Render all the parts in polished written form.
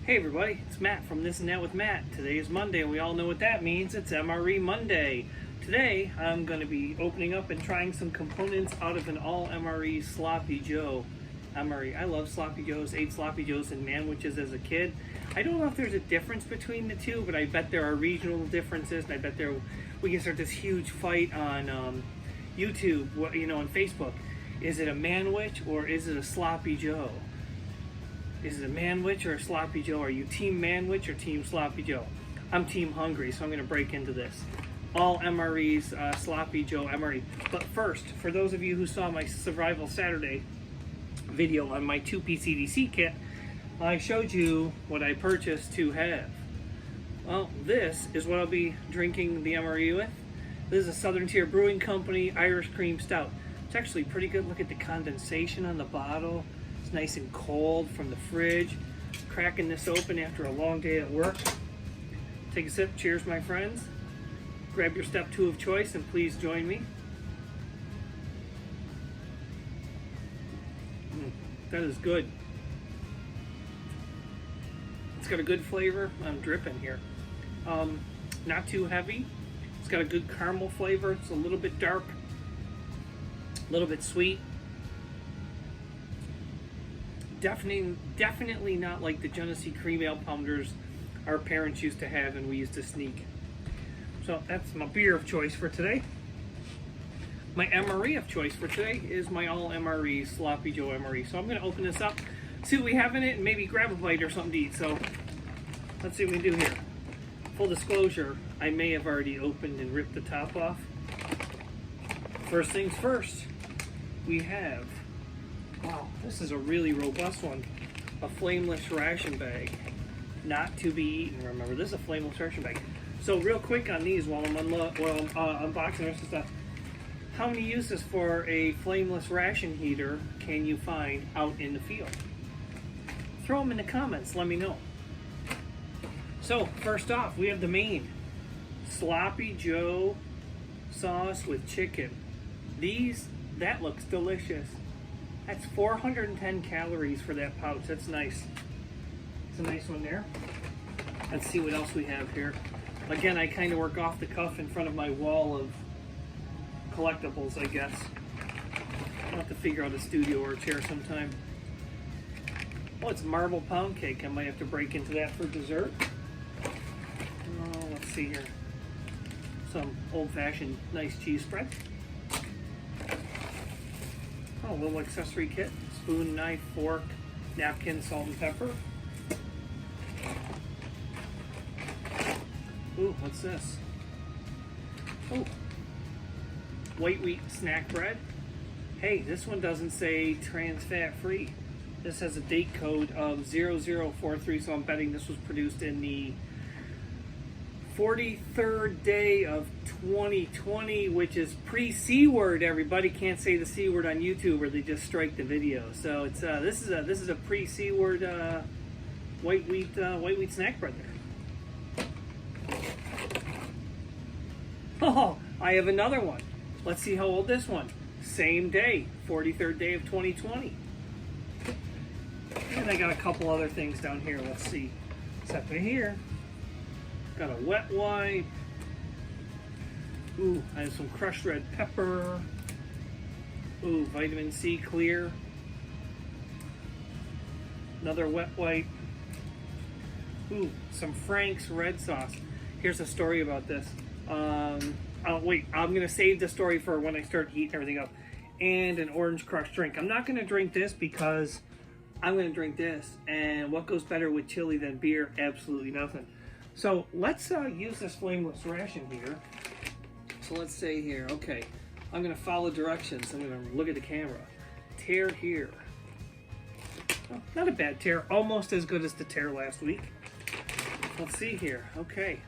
Hey everybody, it's Matt from This and That with Matt. Today is Monday and we all know what that means. It's MRE Monday. Today I'm going to be opening up and trying some components out of an all MRE Sloppy Joe. MRE, I love Sloppy Joes, ate Sloppy Joes and Manwiches as a kid. I don't know if there's a difference between the two, but I bet there are regional differences, and I bet we can start this huge fight on YouTube, on Facebook. Is it a Manwich or is it a Sloppy Joe? Is it a Manwich or a Sloppy Joe? Are you Team Manwich or Team Sloppy Joe? I'm Team Hungry, so I'm going to break into this. All MREs, Sloppy Joe MRE. But first, for those of you who saw my Survival Saturday video on my 2-piece CDC kit, I showed you what I purchased to have. Well, this is what I'll be drinking the MRE with. This is a Southern Tier Brewing Company Irish Creme Stout. It's actually pretty good. Look at the condensation on the bottle. Nice and cold from the fridge. Cracking this open after a long day at work. Take a sip. Cheers, my friends. Grab your step 2 of choice and please join me. That is good. It's got a good flavor. I'm dripping here. Not too heavy. It's got a good caramel flavor. It's a little bit dark, a little bit sweet. Definitely not like the Genesee Cream Ale Pounders our parents used to have and we used to sneak. So that's my beer of choice for today. My MRE of choice for today is my all MRE Sloppy Joe MRE. So I'm going to open this up, see what we have in it, and maybe grab a bite or something to eat. So let's see what we can do here. Full disclosure, I may have already opened and ripped the top off. First things first, we have, wow, this is a really robust one. A flameless ration bag. Not to be eaten, remember. This is a flameless ration bag. So real quick on these while I'm unboxing this and stuff. How many uses for a flameless ration heater can you find out in the field? Throw them in the comments, let me know. So first off, we have the main Sloppy Joe sauce with chicken. That looks delicious. That's 410 calories for that pouch. That's nice. It's a nice one there. Let's see what else we have here. Again, I kind of work off the cuff in front of my wall of collectibles, I guess. I'll have to figure out a studio or a chair sometime. Oh, it's marble pound cake. I might have to break into that for dessert. Oh, let's see here. Some old-fashioned nice cheese spread. Oh, a little accessory kit. Spoon, knife, fork, napkin, salt and pepper. Ooh, what's this? Oh, white wheat snack bread. Hey, this one doesn't say trans fat free. This has a date code of 0043, so I'm betting this was produced in the 43rd day of 2020, which is pre-C word. Everybody can't say the C word on YouTube or they just strike the video. So it's this is a pre-C word white wheat snack bread there. Oh, I have another one. Let's see how old this one. Same day, 43rd day of 2020. And I got a couple other things down here. Let's see. Except for here. Got a wet wipe. Ooh, I have some crushed red pepper. Ooh, vitamin C clear. Another wet wipe. Ooh, some Frank's red sauce. Here's a story about this. Wait, I'm going to save the story for when I start heating everything up. And an orange crush drink. I'm not going to drink this because I'm going to drink this. And what goes better with chili than beer? Absolutely nothing. So let's use this flameless ration here. So let's say here, okay, I'm going to follow directions. I'm going to look at the camera. Tear here. Oh, not a bad tear. Almost as good as the tear last week. Let's see here. Okay.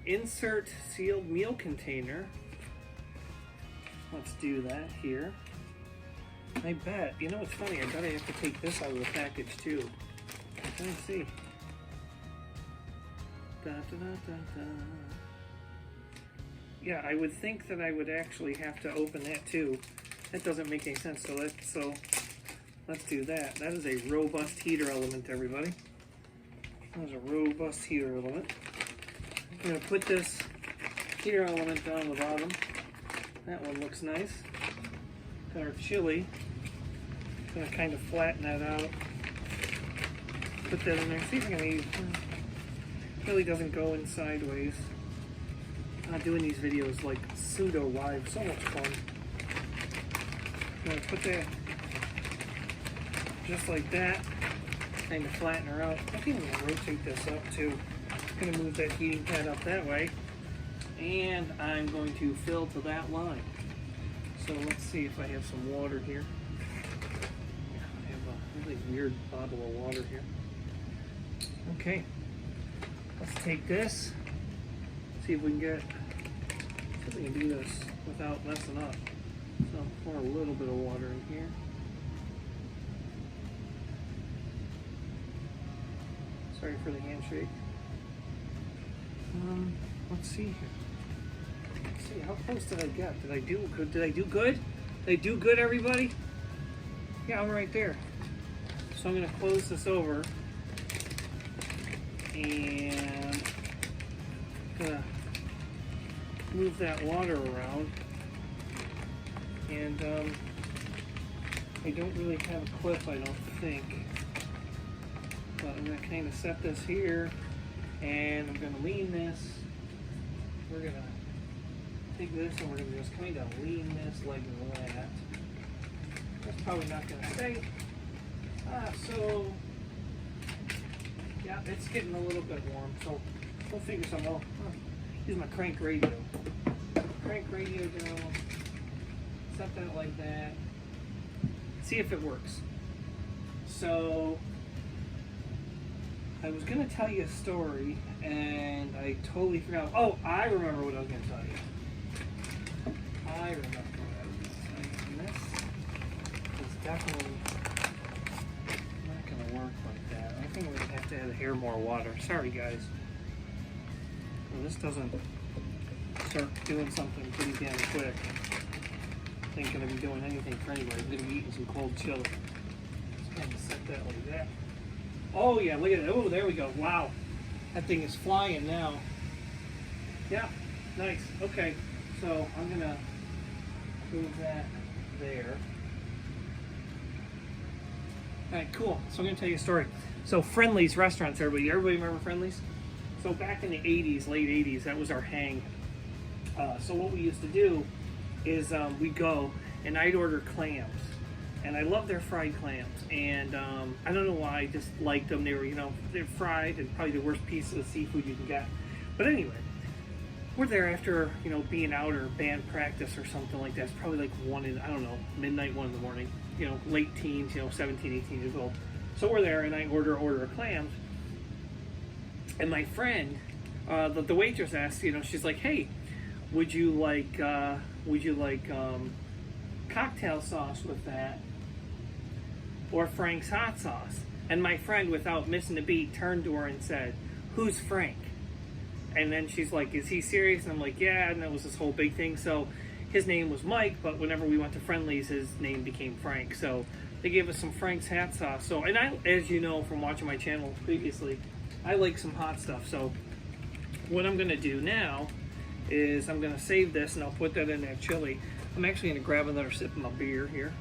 Insert sealed meal container. Let's do that here. I bet, you know what's funny, I bet I have to take this out of the package too. Let's see. Da, da, da, da, da. Yeah, I would think that I would actually have to open that too. That doesn't make any sense. So let's do that. That is a robust heater element, everybody. That is a robust heater element. I'm going to put this heater element down the bottom. That one looks nice. Got our chili. Going to kind of flatten that out. Put that in there. See if I can eat. Really doesn't go in sideways. Doing these videos like pseudo live, so much fun. I'm going to put that just like that. Kind of flatten her out. I think I'm going to rotate this up too. I'm going to move that heating pad up that way. And I'm going to fill to that line. So let's see if I have some water here. I have a really weird bottle of water here. Okay. Let's take this. See if we can do this without messing up. So I'll pour a little bit of water in here. Sorry for the handshake. Let's see here. Let's see, how close did I get? Did I do good? Did I do good? Did I do good, everybody? Yeah, I'm right there. So I'm going to close this over and gonna move that water around. And I don't really have a clip, I don't think. But I'm going to kind of set this here, and I'm going to lean this. We're going to take this and we're going to just kind of lean this like that. That's probably not going to stay. So, yeah, it's getting a little bit warm, so we'll figure something out. Use my crank radio. Crank radio down. Set that like that. See if it works. So, I was going to tell you a story, and I totally forgot. Oh, I remember what I was going to tell you. I remember what I was going to tell you. And this is definitely not going to work like that. I think we're going to have to add here more water. Sorry, guys. Well, this doesn't start doing something pretty damn quick. I ain't going to be doing anything for anybody. I'm going to be eating some cold chili. Just kind of set that like that. Oh yeah, look at it. Oh, there we go. Wow. That thing is flying now. Yeah, nice. Okay, so I'm going to move that there. All right, cool. So I'm going to tell you a story. So Friendly's restaurants, everybody remember Friendly's? So back in the 80s, late 80s, that was our hang. So what we used to do is we'd go and I'd order clams. And I love their fried clams, and I don't know why, I just liked them. They were, they're fried and probably the worst piece of seafood you can get. But anyway, we're there after, being out or band practice or something like that. It's probably like midnight, 1 in the morning, late teens, 17, 18 years old. So we're there, and I order clams. And my friend, the waitress asked, she's like, hey, would you like cocktail sauce with that? Or Frank's hot sauce? And my friend, without missing a beat, turned to her and said, who's Frank? And then she's like, is he serious? And I'm like, yeah. And that was this whole big thing. So his name was Mike, but whenever we went to Friendly's, his name became Frank. So they gave us some Frank's hot sauce. So, and I, as you know from watching my channel previously, I like some hot stuff. So what I'm going to do now is I'm going to save this and I'll put that in that chili. I'm actually going to grab another sip of my beer here.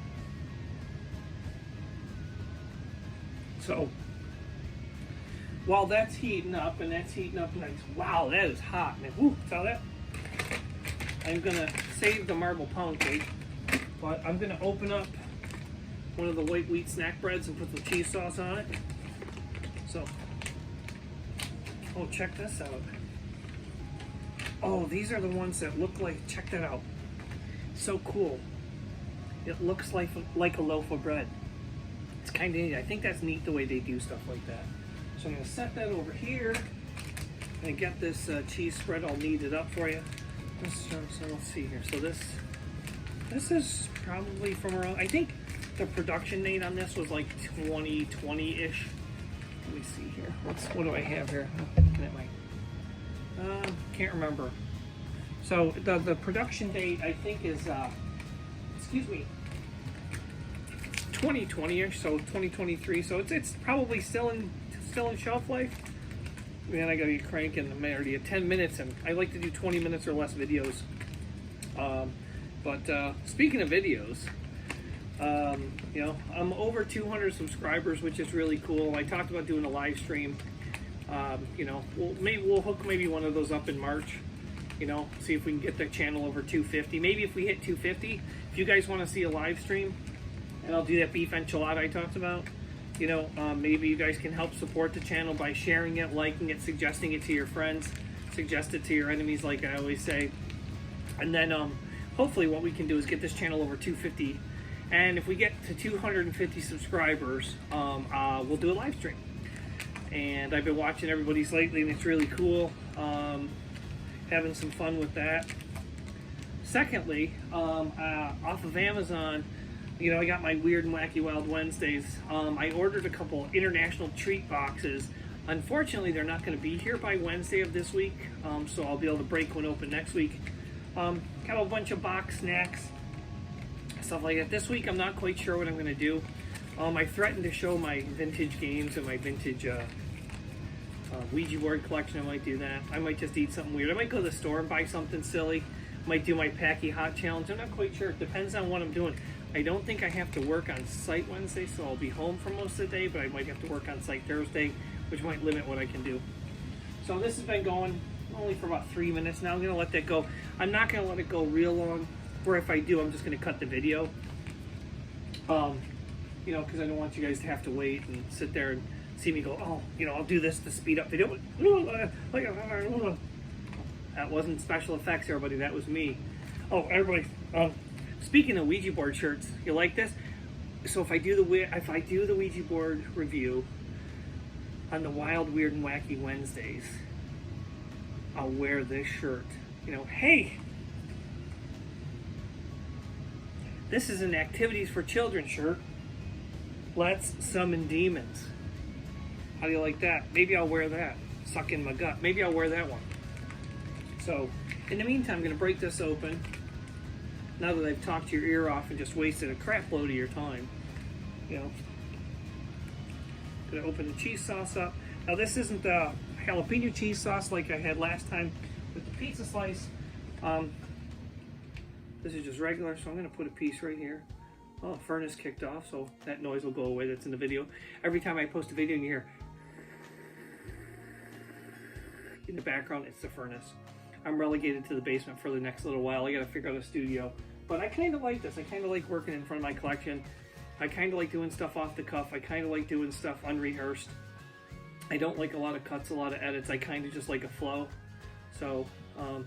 So, while that's heating up, and that's heating up nice, wow, that is hot, man. Woo, saw that? I'm going to save the marble pound cake, but I'm going to open up one of the white wheat snack breads and put some cheese sauce on it. So, oh, check this out. Oh, these are the ones that look like, check that out. So cool. It looks like a loaf of bread. It's kind of neat. I think that's neat the way they do stuff like that. So I'm going to set that over here and get this cheese spread all kneaded up for you. So let's see here. So this is probably from around, I think the production date on this was like 2020-ish. Let me see here. What do I have here? Can't remember. So the production date I think is, 2020ish, so 2023. So it's probably still in shelf life. Man, I gotta get cranking. I'm already at 10 minutes, and I like to do 20 minutes or less videos. But speaking of videos, you know, I'm over 200 subscribers, which is really cool. I talked about doing a live stream. You know, we'll hook maybe one of those up in March. You know, see if we can get the channel over 250. Maybe if we hit 250, if you guys want to see a live stream, and I'll do that beef enchilada I talked about. You know, maybe you guys can help support the channel by sharing it, liking it, suggesting it to your friends, suggest it to your enemies, like I always say. And then hopefully what we can do is get this channel over 250. And if we get to 250 subscribers, we'll do a live stream. And I've been watching everybody's lately, and it's really cool. Having some fun with that. Secondly, off of Amazon, you know, I got my Weird and Wacky Wild Wednesdays. I ordered a couple international treat boxes. Unfortunately, they're not going to be here by Wednesday of this week, so I'll be able to break one open next week. Got a bunch of box snacks, stuff like that. This week, I'm not quite sure what I'm going to do. I threatened to show my vintage games and my vintage Ouija board collection. I might do that. I might just eat something weird. I might go to the store and buy something silly. Might do my Packy Hot Challenge. I'm not quite sure. It depends on what I'm doing. I don't think I have to work on site Wednesday, so I'll be home for most of the day, but I might have to work on site Thursday, which might limit what I can do. So this has been going only for about 3 minutes now. I'm going to let that go. I'm not going to let it go real long, or if I do, I'm just going to cut the video. You know, because I don't want you guys to have to wait and sit there and see me go, oh, you know, I'll do this to speed up video. That wasn't special effects, everybody. That was me. Oh, everybody. Speaking of Ouija board shirts, you like this? So if I do the Ouija board review on the Wild, Weird, and Wacky Wednesdays, I'll wear this shirt. You know, hey, this is an Activities for Children shirt. Let's summon demons. How do you like that? Maybe I'll wear that. Suck in my gut. Maybe I'll wear that one. So, in the meantime, I'm going to break this open. Now that I've talked your ear off and just wasted a crap load of your time. You know. Going to open the cheese sauce up. Now, this isn't the jalapeno cheese sauce like I had last time with the pizza slice. This is just regular, so I'm going to put a piece right here. Oh, furnace kicked off, so that noise will go away. That's in the video. Every time I post a video, you hear in the background, it's the furnace. I'm relegated to the basement for the next little while. I got to figure out a studio. But I kind of like this. I kind of like working in front of my collection. I kind of like doing stuff off the cuff. I kind of like doing stuff unrehearsed. I don't like a lot of cuts, a lot of edits. I kind of just like a flow. So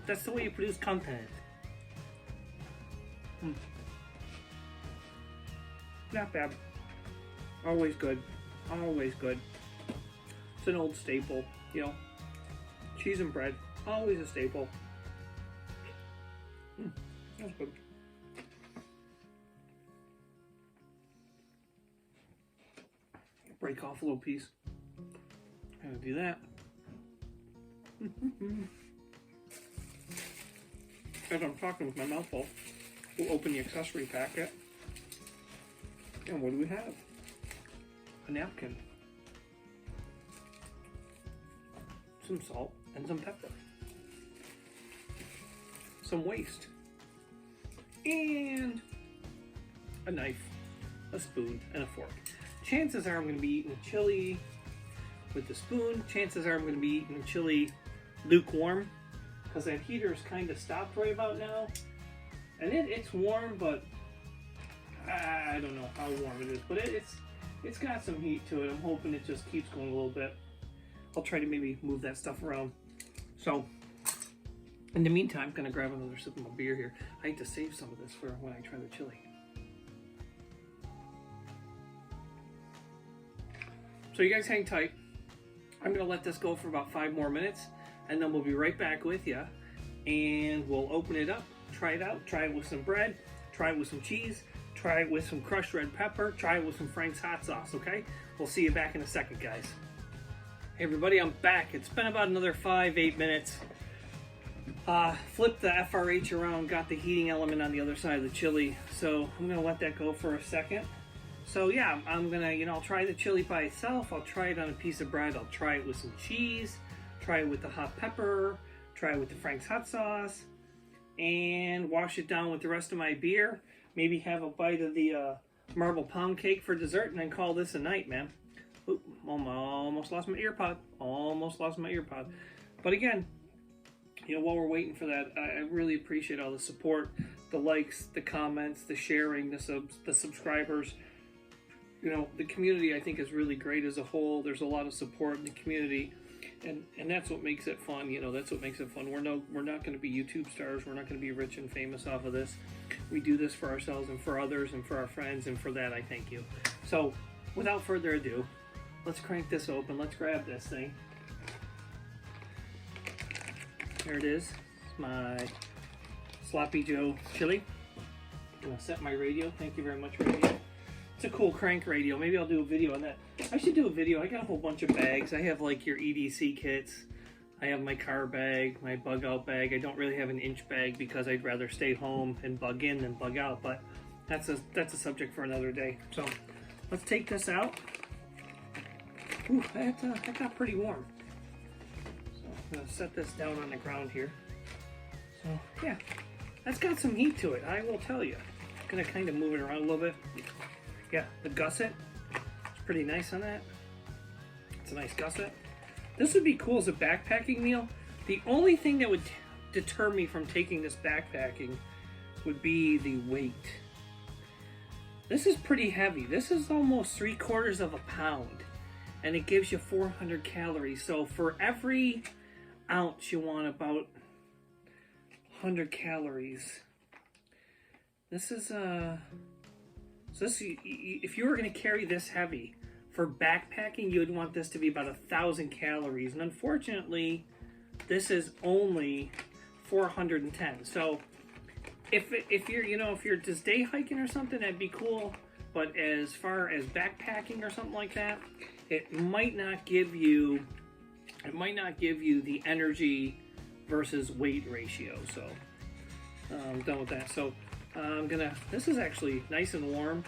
that's the way you produce content. Not bad. Always good. Always good. It's an old staple, you know. Cheese and bread. Always a staple. That's good. Break off a little piece. I'm gonna do that. As I'm talking with my mouth full, we'll open the accessory packet. And what do we have? A napkin. Some salt and some pepper. Some waste. And a knife, a spoon, and a fork. Chances are I'm going to be eating chili with the spoon. Chances are I'm going to be eating chili lukewarm, because that heater's kind of stopped right about now. And it's warm, but I don't know how warm it is, but it's got some heat to it. I'm hoping it just keeps going a little bit. I'll try to maybe move that stuff around. So, in the meantime, I'm gonna grab another sip of my beer here. I hate to save some of this for when I try the chili. So you guys hang tight. I'm gonna let this go for about 5 more minutes, and then we'll be right back with you, and we'll open it up, try it out, try it with some bread, try it with some cheese, try it with some crushed red pepper, try it with some Frank's hot sauce, okay? We'll see you back in a second, guys. Hey everybody, I'm back. It's been about another 5-8 minutes. Flipped the FRH around, got the heating element on the other side of the chili, so I'm gonna let that go for a second. So yeah, I'm gonna, I'll try the chili by itself. I'll try it on a piece of bread. I'll try it with some cheese. Try it with the hot pepper. Try it with the Frank's hot sauce. And wash it down with the rest of my beer. Maybe have a bite of the marble pound cake for dessert, and then call this a night, man. Oop, almost lost my ear pod. Almost lost my ear pod. But again, while we're waiting for that, I really appreciate all the support, the likes, the comments, the sharing, the subscribers. The community, I think, is really great as a whole. There's a lot of support in the community, and that's what makes it fun. That's what makes it fun. We're not going to be YouTube stars. We're not going to be rich and famous off of this. We do this for ourselves and for others and for our friends, and for that I thank you. So without further ado, let's crank this open. Let's grab this thing. There it is. It's my Sloppy Joe chili. I'm gonna set my radio. Thank you very much, radio. It's a cool crank radio. Maybe I'll do a video on that. I should do a video. I got a whole bunch of bags. I have like your EDC kits. I have my car bag, my bug out bag. I don't really have an inch bag because I'd rather stay home and bug in than bug out, but that's a subject for another day. So let's take this out. Ooh, that got pretty warm. So I'm gonna set this down on the ground here. So yeah, that's got some heat to it, I will tell you. I'm gonna kind of move it around a little bit. Yeah, the gusset is pretty nice on that. It's a nice gusset. This would be cool as a backpacking meal. The only thing that would deter me from taking this backpacking would be the weight. This is pretty heavy. This is almost 3/4 of a pound, and it gives you 400 calories. So for every ounce, you want about 100 calories. This is if you were going to carry this heavy for backpacking, you would want this to be about 1,000 calories, and unfortunately this is only 410. So if you're just day hiking or something, that'd be cool, but as far as backpacking or something like that, it might not give you the energy versus weight ratio. So I'm done with that. So this is actually nice and warm.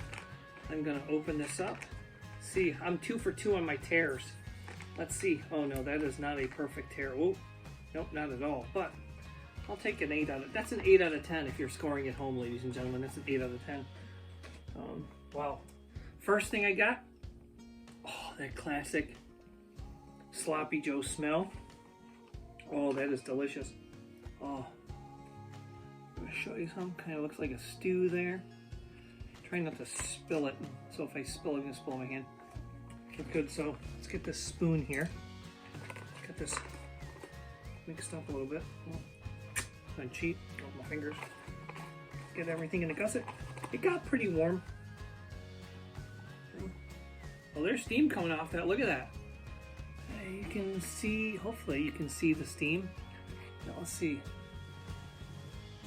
I'm gonna open this up. See, I'm 2 for 2 on my tears. Let's see. Oh no, that is not a perfect tear. Whoa, nope, not at all. But I'll take an 8 out of. That's an 8 out of 10 if you're scoring at home, ladies and gentlemen. That's an 8 out of 10. Wow. First thing I got. Oh, that classic Sloppy Joe smell. Oh, that is delicious. Oh. I'm gonna show you some. Kind of looks like a stew there. Try not to spill it. So if I spill it, I'm gonna spill my hand. Okay, good. So let's get this spoon here. Get this mixed up a little bit. Oh, and cheat with my fingers. Get everything in the gusset. It got pretty warm. Well, there's steam coming off that. Look at that. You can see. Hopefully, you can see the steam. Now let's see.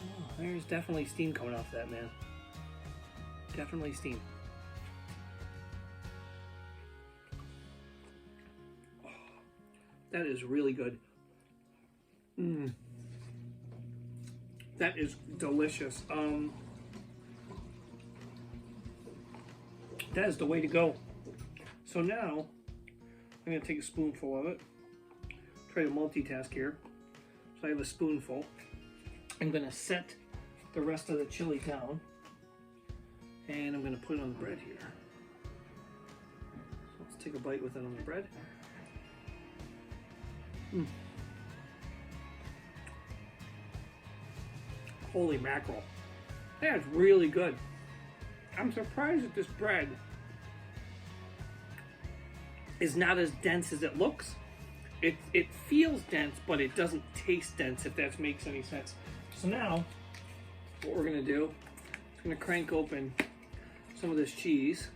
Oh, there's definitely steam coming off that, man. Definitely steam. Oh, that is really good. That is delicious. That is the way to go. So now I'm going to take a spoonful of it. Try to multitask here. So I have a spoonful. I'm going to set the rest of the chili down. And I'm going to put it on the bread here. So let's take a bite with it on the bread. Holy mackerel. That's really good. I'm surprised that this bread is not as dense as it looks. It feels dense, but it doesn't taste dense, if that makes any sense. So now, what we're going to do is going to crank open some of this cheese,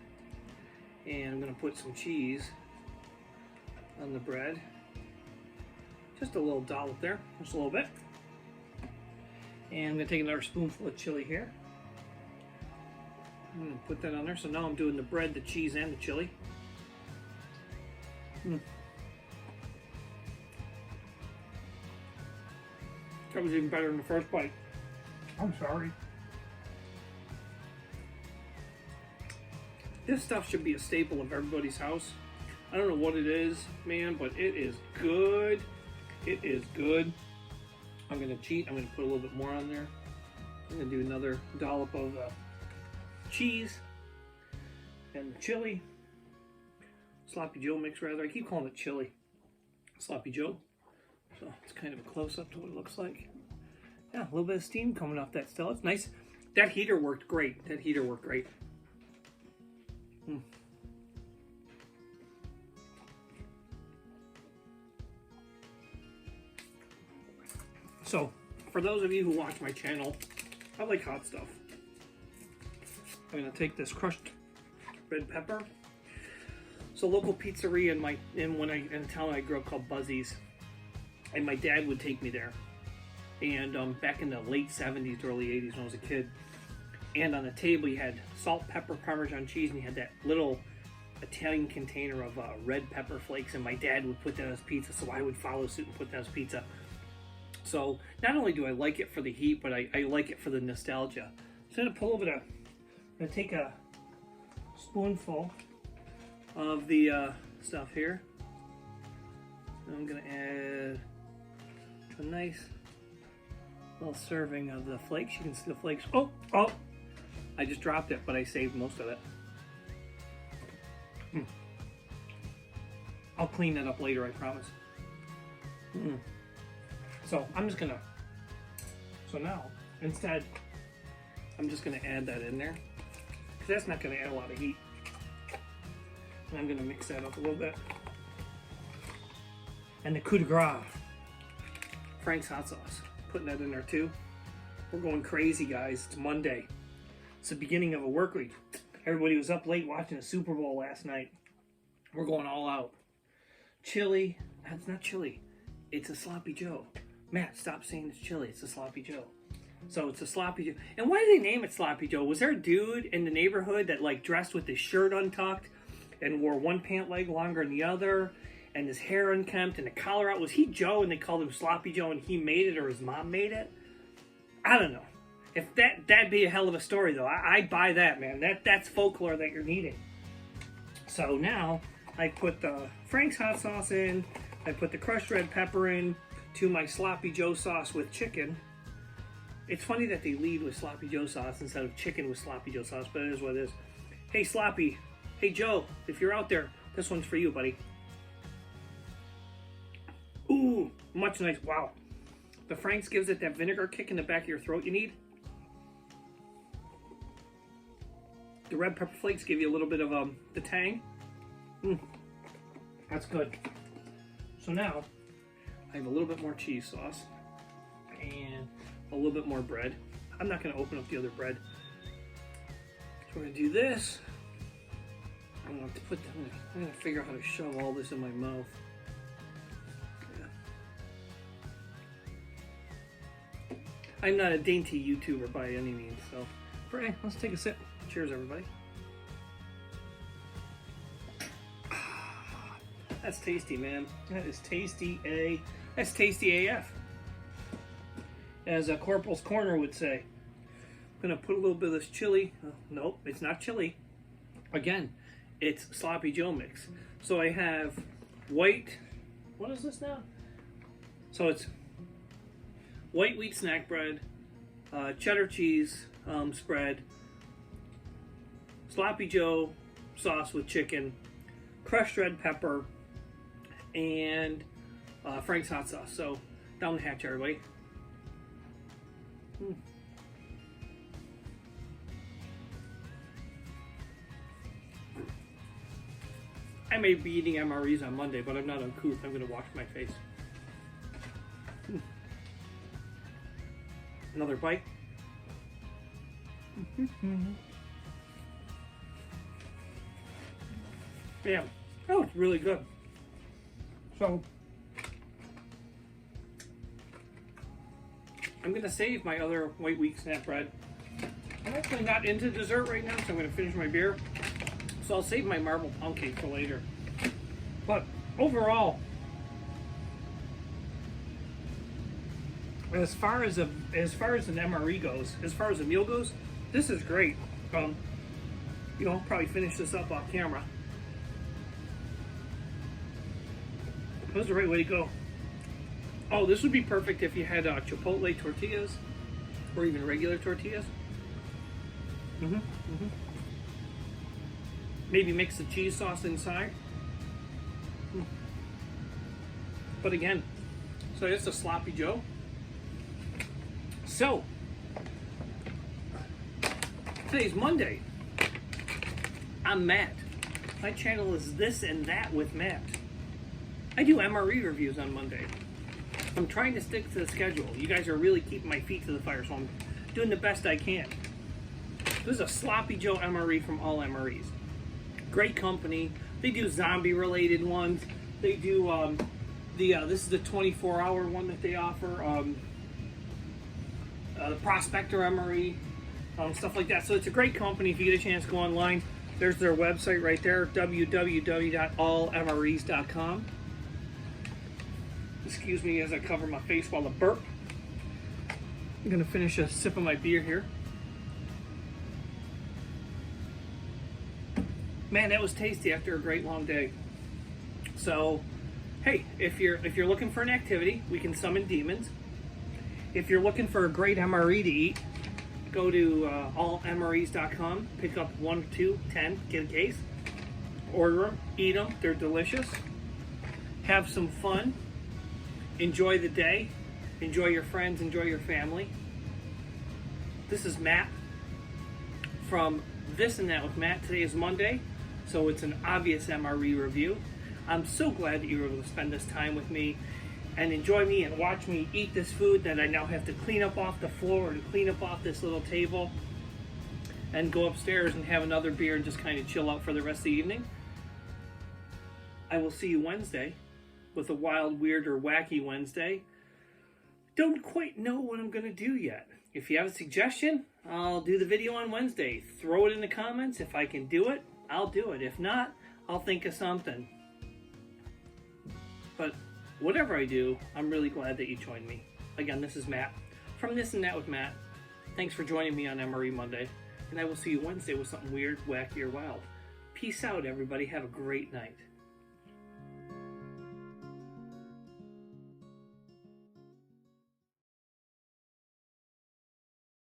and I'm going to put some cheese on the bread. Just a little dollop there, just a little bit. And I'm going to take another spoonful of chili here. I'm going to put that on there. So now I'm doing the bread, the cheese, and the chili. That was even better than the first bite. I'm sorry. This stuff should be a staple of everybody's house. I don't know what it is, man, but it is good. It is good. I'm gonna cheat. I'm gonna put a little bit more on there. I'm gonna do another dollop of cheese and chili. Sloppy Joe mix, rather. I keep calling it chili. Sloppy Joe. So it's kind of a close-up to what it looks like. Yeah, a little bit of steam coming off that still. It's nice. That heater worked great. That heater worked great. So, for those of you who watch my channel, I like hot stuff. I'm gonna take this crushed red pepper. So, local pizzeria in a town I grew up called Buzzy's, and my dad would take me there. And back in the late 70s, early 80s when I was a kid, and on the table you had salt, pepper, Parmesan cheese, and you had that little Italian container of red pepper flakes, and my dad would put that on his pizza, so I would follow suit and put that on his pizza. So not only do I like it for the heat, but I like it for the nostalgia. So I'm gonna take a spoonful of the stuff here. And I'm gonna add a nice little serving of the flakes. You can see the flakes. Oh! I just dropped it, but I saved most of it. I'll clean that up later, I promise. So now, instead, I'm just gonna add that in there, because that's not gonna add a lot of heat. And I'm gonna mix that up a little bit. And the coup de grace, Frank's hot sauce. Putting that in there too. We're going crazy, guys. It's Monday. It's the beginning of a work week. Everybody was up late watching the Super Bowl last night. We're going all out. Chili. It's not chili. It's a Sloppy Joe. Matt, stop saying it's chili. It's a Sloppy Joe. So it's a Sloppy Joe. And why did they name it Sloppy Joe? Was there a dude in the neighborhood that like dressed with his shirt untucked and wore one pant leg longer than the other, and his hair unkempt and the collar out? Was he Joe and they called him Sloppy Joe and he made it, or his mom made it? I don't know. If that'd be a hell of a story though. I'd buy that, man. That's folklore that you're needing. So now I put the Frank's hot sauce in. I put the crushed red pepper in to my Sloppy Joe sauce with chicken. It's funny that they lead with Sloppy Joe sauce instead of chicken with Sloppy Joe sauce, but it is what it is. Hey Sloppy, hey Joe, if you're out there, this one's for you, buddy. Ooh, much nice. Wow. The Frank's gives it that vinegar kick in the back of your throat you need. The red pepper flakes give you a little bit of the tang. That's good. So now, I have a little bit more cheese sauce and a little bit more bread. I'm not going to open up the other bread. So we're going to do this. I'm going to figure out how to shove all this in my mouth. I'm not a dainty YouTuber by any means, so hey, let's take a sip. Cheers, everybody. That's tasty, man. That is tasty That's tasty AF. As Corporal's Corner would say. I'm gonna put a little bit of this chili. Nope, it's not chili. Again, it's Sloppy Joe mix. So I have white. What is this now? So it's white wheat snack bread, cheddar cheese spread, Sloppy Joe sauce with chicken, crushed red pepper, and Frank's hot sauce. So down the hatch, everybody. I may be eating MREs on Monday, but I'm not uncouth. I'm going to wash my face. Another bite. Yeah. Oh, it's really good. So, I'm going to save my other white wheat snack bread. I'm actually not into dessert right now, so I'm going to finish my beer. So I'll save my marble pound cake for later. But overall, as far as an MRE goes, as far as a meal goes, this is great. probably finish this up off camera. That was the right way to go. Oh, this would be perfect if you had Chipotle tortillas or even regular tortillas. Maybe mix the cheese sauce inside. But again, so it's a sloppy Joe. So, today's Monday. I'm Matt. My channel is This and That with Matt. I do MRE reviews on Monday. I'm trying to stick to the schedule. You guys are really keeping my feet to the fire, so I'm doing the best I can. This is a Sloppy Joe MRE from Allmres. Great company. They do zombie-related ones. They do this is the 24-hour one that they offer. The Prospector MRE, stuff like that. So it's a great company. If you get a chance, go online. There's their website right there, www.allmres.com. Excuse me as I cover my face while I burp. I'm gonna finish a sip of my beer here. Man, that was tasty after a great long day. So, hey, if you're looking for an activity, we can summon demons. If you're looking for a great MRE to eat, go to allmres.com, pick up 1, 2, 10, get a case, order them, eat them, they're delicious. Have some fun. Enjoy the day. Enjoy your friends. Enjoy your family. This is Matt from This and That with Matt. Today is Monday, so it's an obvious MRE review. I'm so glad that you were able to spend this time with me and enjoy me and watch me eat this food that I now have to clean up off the floor and clean up off this little table and go upstairs and have another beer and just kind of chill out for the rest of the evening. I will see you Wednesday with a wild, weird, or wacky Wednesday. Don't quite know what I'm going to do yet. If you have a suggestion, I'll do the video on Wednesday. Throw it in the comments. If I can do it, I'll do it. If not, I'll think of something. But whatever I do, I'm really glad that you joined me. Again, this is Matt from This and That with Matt. Thanks for joining me on MRE Monday. And I will see you Wednesday with something weird, wacky, or wild. Peace out, everybody. Have a great night.